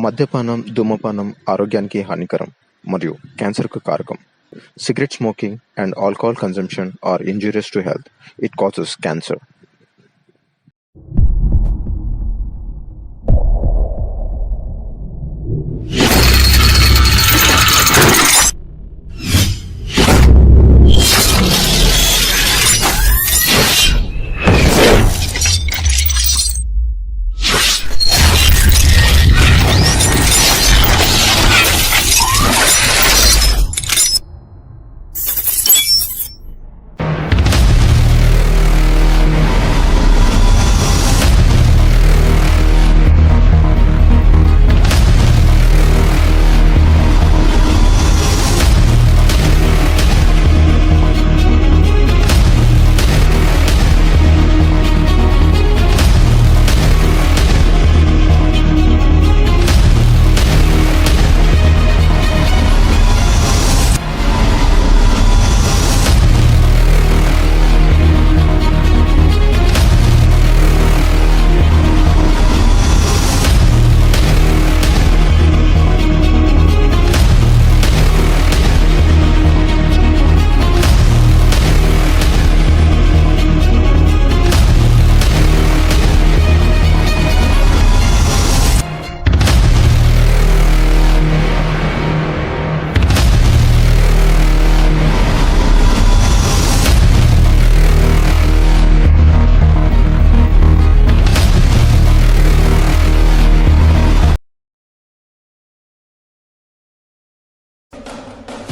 మద్యపానం, ధూమపానం ఆరోగ్యానికి హానికరం మరియు క్యాన్సర్‌కు కారకం. Cigarette smoking and alcohol consumption are injurious to health. It causes cancer.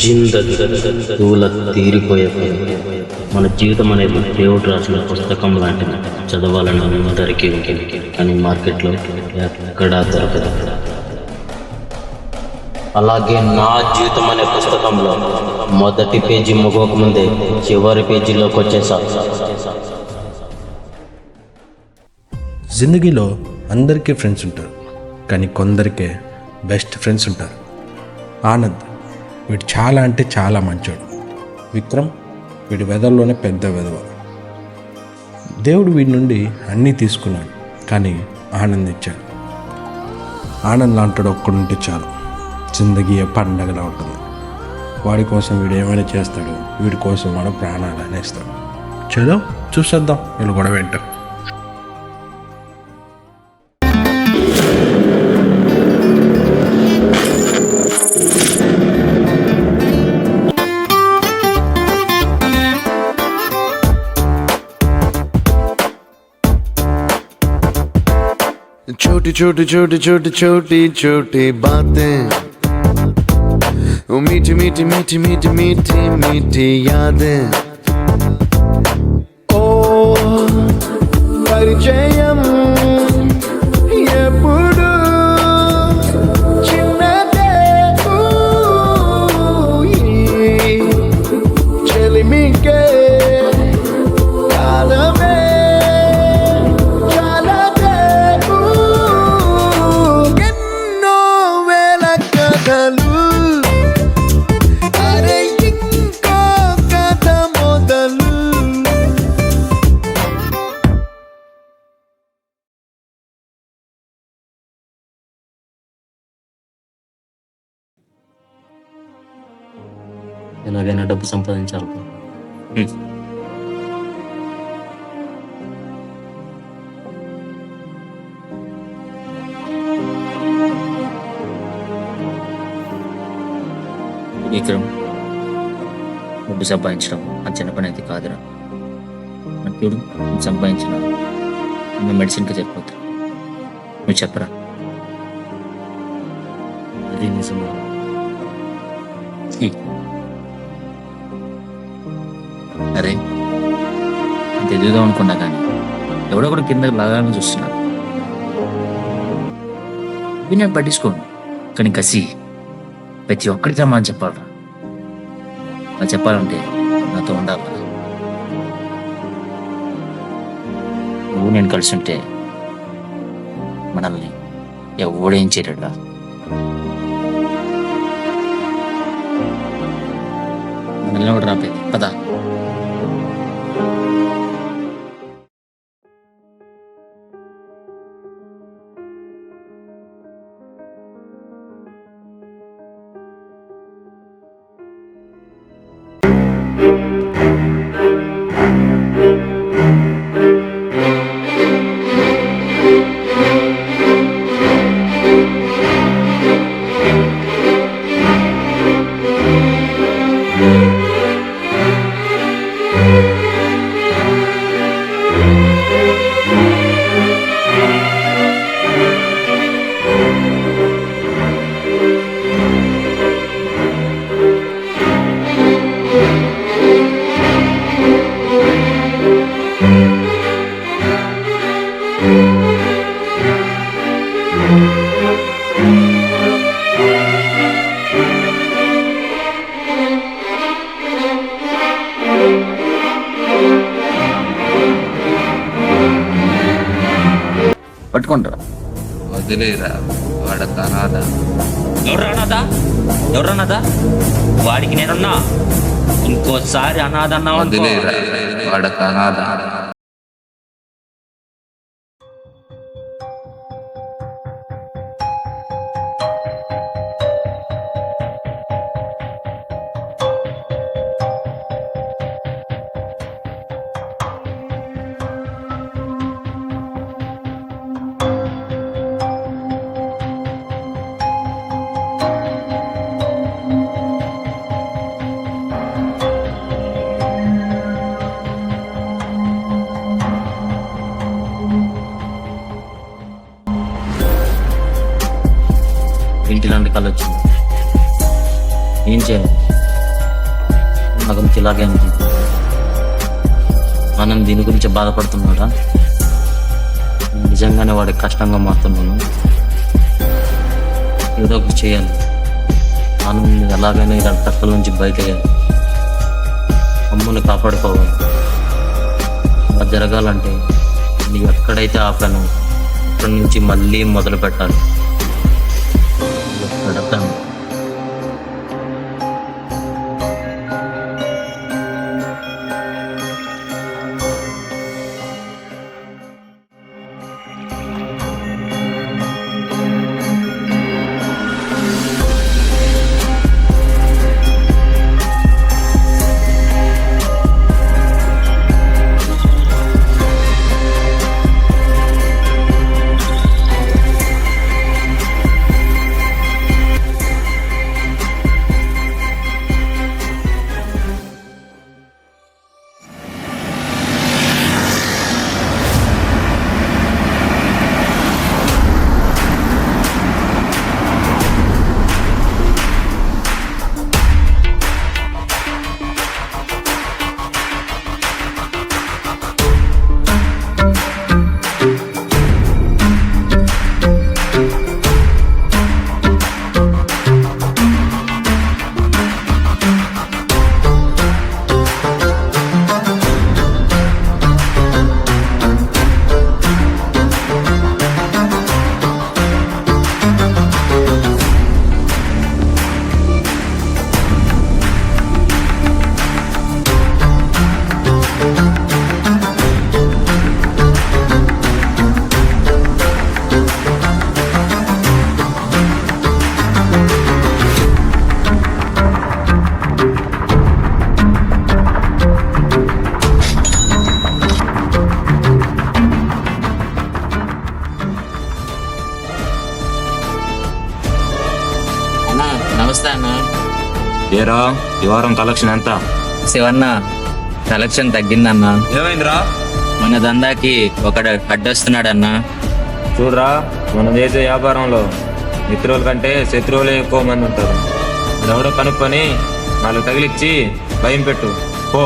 జిందగీ దూల తీరిపోయే మన జీవితం అనేది దేవుడు రాసిన పుస్తకం లాంటిది. చదవాలని అందరికీ ఉంటుంది, కానీ మార్కెట్లో ఎక్కడా దొరకదు. అలాగే నా జీవితం అనే పుస్తకంలో మొదటి పేజీ ముగవకముందే చివరి పేజీలోకి వచ్చేసా. జిందగీలో అందరికీ ఫ్రెండ్స్ ఉంటారు, కానీ కొందరికే బెస్ట్ ఫ్రెండ్స్ ఉంటారు. ఆనంద్ వీడు చాలా అంటే చాలా మంచోడు. విక్రమ్ వీడి వెదల్లోనే పెద్ద వెదవ. దేవుడు వీడి నుండి అన్నీ తీసుకున్నాడు, కానీ ఆనంద్ ఇచ్చాడు. ఆనంద్ లాంటాడు ఒక్కడుంటే చాలు, జిందగీ పండగలా ఉంటుంది. వాడి కోసం వీడు ఏమైనా చేస్తాడు, వీడి కోసం వాడు ప్రాణాలు అనేస్తాడు. చలో చూసేద్దాం వీళ్ళు గొడవ ఏంటో. छोटी छोटी छोटी छोटी छोटी छोटी बातें, वो मीठी मीठी मीठी मीठी मीठी मीठी यादें. ओ परिचयम ఎప్పుడు చిన్నదే చెలిమికే కాలమే ఎలాగైనా డబ్బు సంపాదించాలి. విక్రమ్, డబ్బు సంపాదించడం అది చిన్న పని అయితే కాదురా. చూడు, సంపాదించిన మెడిసిన్కి సరిపోతుంది. నువ్వు చెప్పరా? అది నిజమా? అరే, అంత ఎదుగుదాం అనుకున్నా, కానీ ఎవడో కూడా కింద లాగాలని చూస్తున్నాను. ఇవి నేను పట్టించుకోను, కానీ కసి ప్రతి ఒక్కరికి సమాధానం చెప్పాలరా. అలా చెప్పాలంటే నాతో ఉండాలి. నువ్వు నేను కలిసి ఉంటే మనల్ని ఎవడేం చేయడా. మనల్ని కూడా రాపేది పదా. పట్టుకుంటారా? వదిలేరా, వాడక అనాథ. ఎవరన్నదా? వాడికి నేనున్నా. ఇంకోసారి అనాథ అన్నావనుకో. వదిలేరా, వాడక అనాథ. ఇంటిలాంటి కళ్ళు వచ్చింది. ఏం చేయాలి? నా గురించి ఇలాగే అనిపించింది. మనం దీని గురించి బాధపడుతున్నాడా? నిజంగానే వాడికి కష్టంగా మారుతున్నాను. ఏదో ఒకటి చేయాలి. మనం ఎలాగైనా ఇలా కష్టాల నుంచి బయటేయాలి. అమ్ముని కాపాడుకోవాలి. అలా జరగాలంటే నీవు ఎక్కడైతే ఆపాను అక్కడి నుంచి మళ్ళీ మొదలు పెట్టాలి. పెడతాను. నమస్తే అన్న. ఏరా, ఈ వారం కలెక్షన్ ఎంత? శివన్న, కలెక్షన్ తగ్గిందన్న. ఏమైందిరా? మన దందాకి ఒకడు అడ్డొస్తున్నాడన్న. చూడరా, మనం చేసే వ్యాపారంలో మిత్రుల కంటే శత్రువులే ఎక్కువ మంది ఉంటారు. ఎవడో కనుక్కొని వాళ్ళు తగిలిచ్చి భయం పెట్టు పో.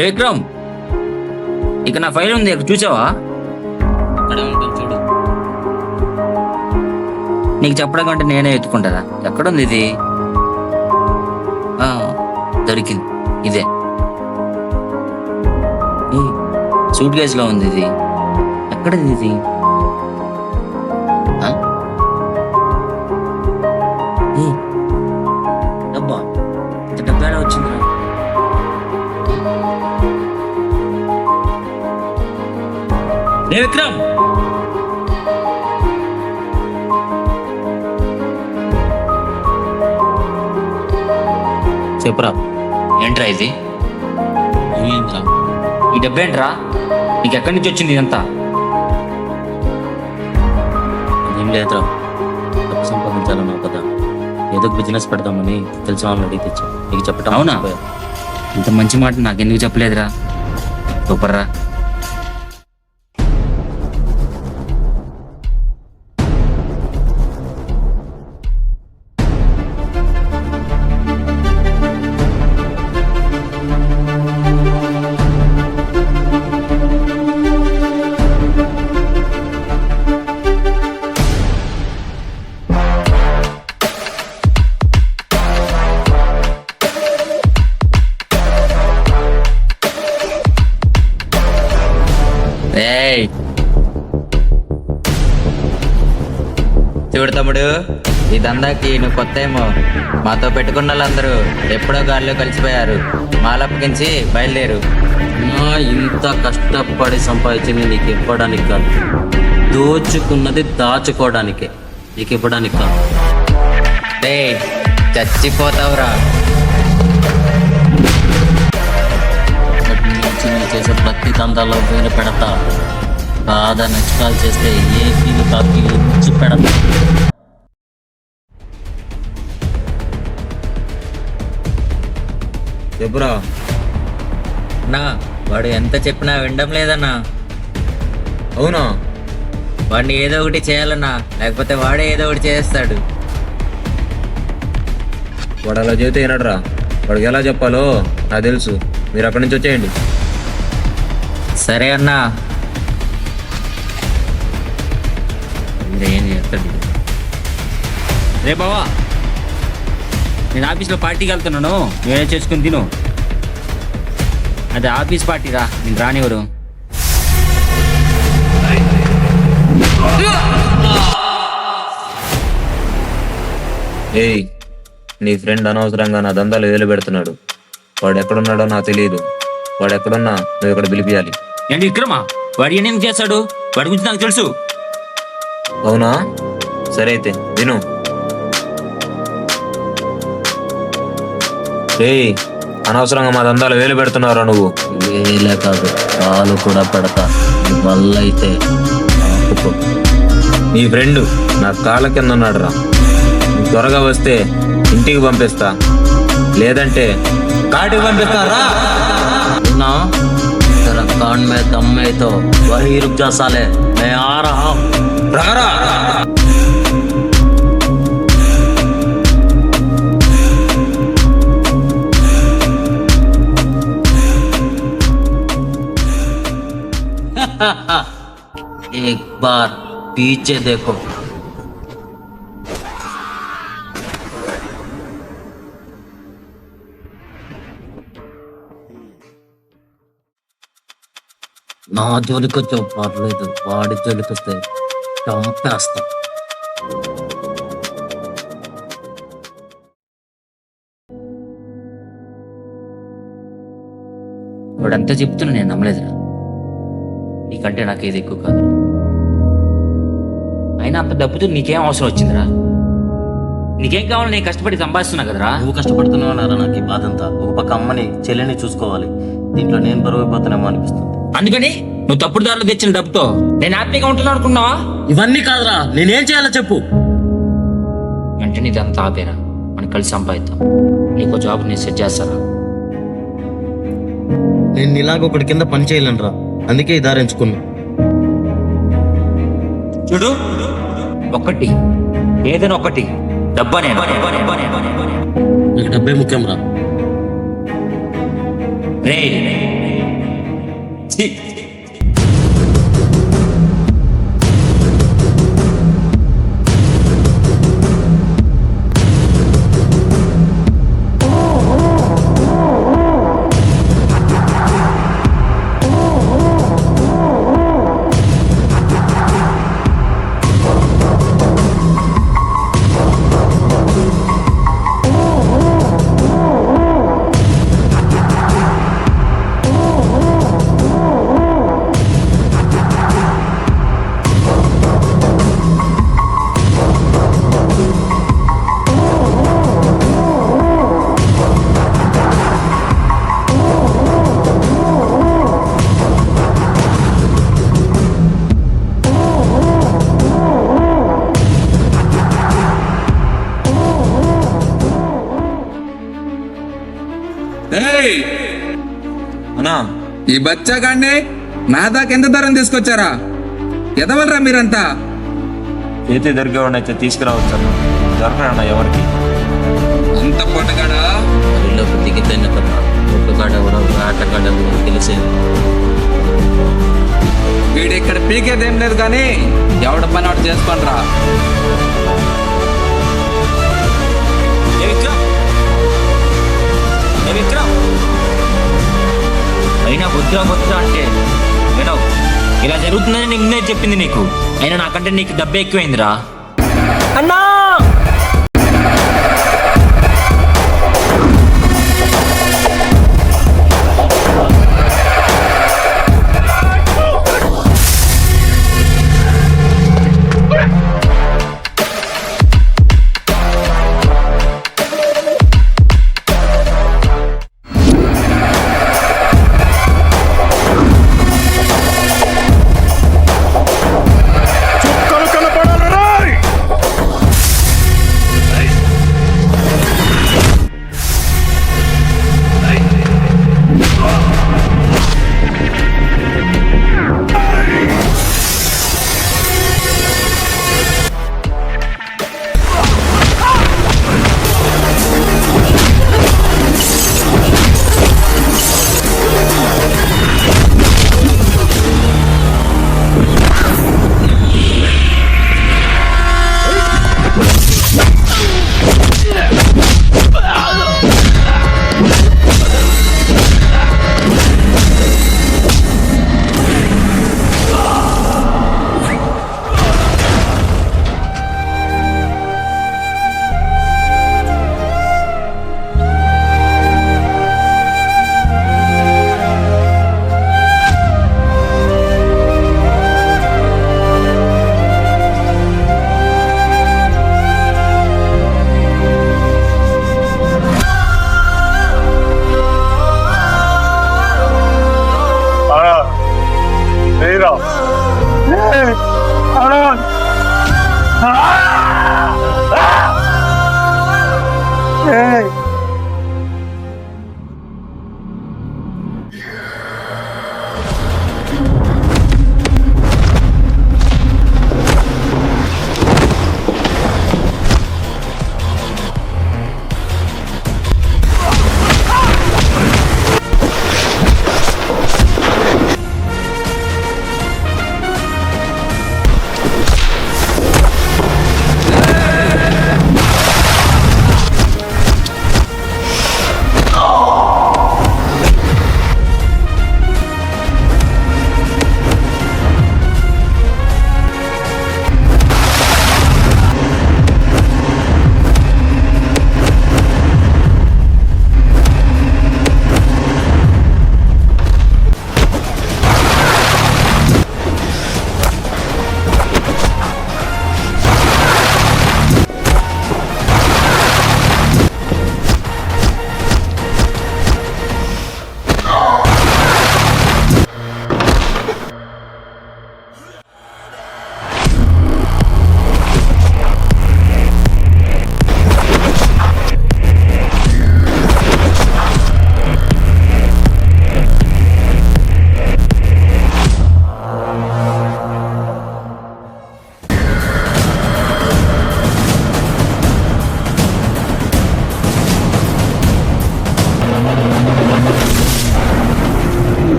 విక్రమ్, ఇక నా ఫైల్ ఉంది, చూసావా? అక్కడే ఉంటుంది చూడు. నీకు చెప్పడం కంటే నేనే ఎత్తుకుంటారా? ఎక్కడుంది ఇది? దొరికింది, ఇదే. సూట్ కేసులో ఉంది ఇది. ఎక్కడిది ఇది? డబ్బా, ఇంత డబ్బా ఎలా వచ్చిందిరా? విక్రమ్, చెప్పురా, ఏంట్రా ఇది? ఏమైందిరా? ఈ డబ్బేంట్రా? నీకు ఎక్కడి నుంచి వచ్చింది ఇదంతా? ఏం లేదురా, డబ్బు సంపాదించాలన్నావు కదా, ఏదో బిజినెస్ పెడదామని తెలిసిన వాళ్ళని అడిగి తెచ్చా. నీకు చెప్పటం అవునా? ఇంత మంచి మాట నాకెందుకు చెప్పలేదురా? సూపర్ రా. చూడు తమ్ముడు, ఈ దందాకి నువ్వు కొత్త ఏమో. మాతో పెట్టుకున్న వాళ్ళందరూ ఎప్పుడో గాల్లో కలిసిపోయారు. మాలప్పగించి బయలుదేరు. ఇంత కష్టపడి సంపాదించింది నీకు ఇవ్వడానికి కాదు, దోచుకున్నది దాచుకోవడానికే, నీకు ఇవ్వడానికి కాదు. డేయ్, చచ్చిపోతావురా. ఇప్పటి నుంచి నేను చేసే ప్రతి దందాలో వేలు పెడతా. బాధ నష్టాలు చేస్తే ఏపీలు కాపీలు ఇచ్చి పెడతా. చెప్పురా. అన్నా, వాడు ఎంత చెప్పినా వినడం లేదన్నా. అవునా? వాడిని ఏదో ఒకటి చేయాలన్నా, లేకపోతే వాడే ఏదో ఒకటి చేస్తాడు. వాడు అలా చెబితే వినడరా. వాడికి ఎలా చెప్పాలో నాకు తెలుసు. మీరు అక్కడి నుంచి వచ్చేయండి. సరే అన్నా. ఏం చేస్తాడు? రే బావా, నేను ఆఫీస్లో పార్టీకి వెళ్తున్నాను, నేనే చేసుకుని తిను. అది ఆఫీస్ పార్టీ రా, నేను రానివ్వరు. ఏయ్, నీ ఫ్రెండ్ అనవసరంగా నా దందాలు వేలు పెడుతున్నాడు. వాడు ఎక్కడున్నాడో నాకు తెలియదు. వాడు ఎక్కడున్నా నువ్వు ఇక్కడ పిలిపియాలి. ఏంటి విక్రమా, వాడు ఏం చేస్తాడు? వాడి గురించి నాకు తెలుసు. అవునా? సరే అయితే విను. ఏయ్, అనవసరంగా మా దందాలు వేలు పెడుతున్నారా నువ్వు? వేలే కాదు, కాలు కూడా పెడతా. నీ వల్ల అయితే ఆపుకో. నీ ఫ్రెండ్ నా కాళ్ళ కింద ఉన్నాడు రా. త్వరగా వస్తే ఇంటికి పంపిస్తా, లేదంటే కాటికి పంపిస్తారా? ना तेरा कान में दम में तो वही रुक जा साले, मैं आ रहा हूँ. एक बार पीछे देखो. నా జోలికి వచ్చే పర్లేదు, వాడి జోలికి వస్తే చంపేస్తా. వాడంతా చెప్తున్నా నేను నమ్మలేదురా. నీకంటే నాకేది ఎక్కువ కాదు. అయినా అంత డబ్బుతో నీకేం అవసరం వచ్చిందిరా? నీకేం కావాలి? నేను కష్టపడి సంపాదిస్తున్నా కదరా. నువ్వు కష్టపడుతున్నావు నాకు ఈ బాధ అంతా. ఒక పక్క అమ్మని చెల్లిని చూసుకోవాలి, దీంట్లో నేను బరువు అయిపోతానేమో అనిపిస్తుంది. అందుకని నువ్వు తప్పుడు దారిలో తెచ్చిన డబ్బుతో నేను హ్యాపీగా ఉంటున్నా అనుకున్నావా? ఇవన్నీ కాదురా, నేనేం చేయాలో చెప్పు. వెంటనే ఇదంతా ఆపేరా, మనం కలిసి సంపాదిద్దాం. నీకో జాబ్ నేను సెట్ చేస్తారా? నేను ఇలాగ ఒకటి కింద పని చేయలేను రా, అందుకే ఈ దారి ఎంచుకున్నా. చూడు, ఒక్కటి ఏదైనా ఒకటి డబ్బా. నేను నీకు డబ్బే ముఖ్యం రా. రే ఛీ! అన్నా, ఈ బచ్చాగాడిని నా దాకా ఎంత దూరం తీసుకొచ్చారా? ఎదవలరా మీరంతా? చేతి దొరికేవాడినైతే తీసుకురావచ్చు అన్న. దొరకడన్నా ఎవరికి? అంత పొట్టగాడా? ఇల్లు దిగిపోయిన కదా, ఒక్కగాడు ఎవరో ఆటగాడు ఎవరో తెలిసేది. వీడు ఇక్కడ పీకేదేం లేదు కానీ ఎవడ పని వాడు చేసుకోండి రా. అయినా వద్దురా వద్దురా అంటే వినవు. ఇలా జరుగుతుందని నేను చెప్పింది నీకు. అయినా నాకంటే నీకు డబ్బే ఎక్కువైందిరా.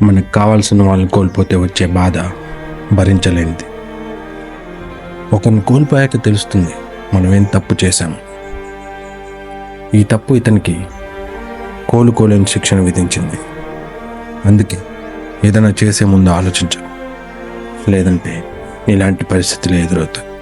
మనకు కావాల్సిన వాళ్ళని కోల్పోతే వచ్చే బాధ భరించలేనిది. ఒకరిని కోల్పోయాక తెలుస్తుంది మనం ఏం తప్పు చేశాము. ఈ తప్పు ఇతనికి కోలుకోలేని శిక్షణ విధించింది. అందుకే ఏదైనా చేసే ముందు ఆలోచించు, లేదంటే ఇలాంటి పరిస్థితులు ఎదురవుతాయి.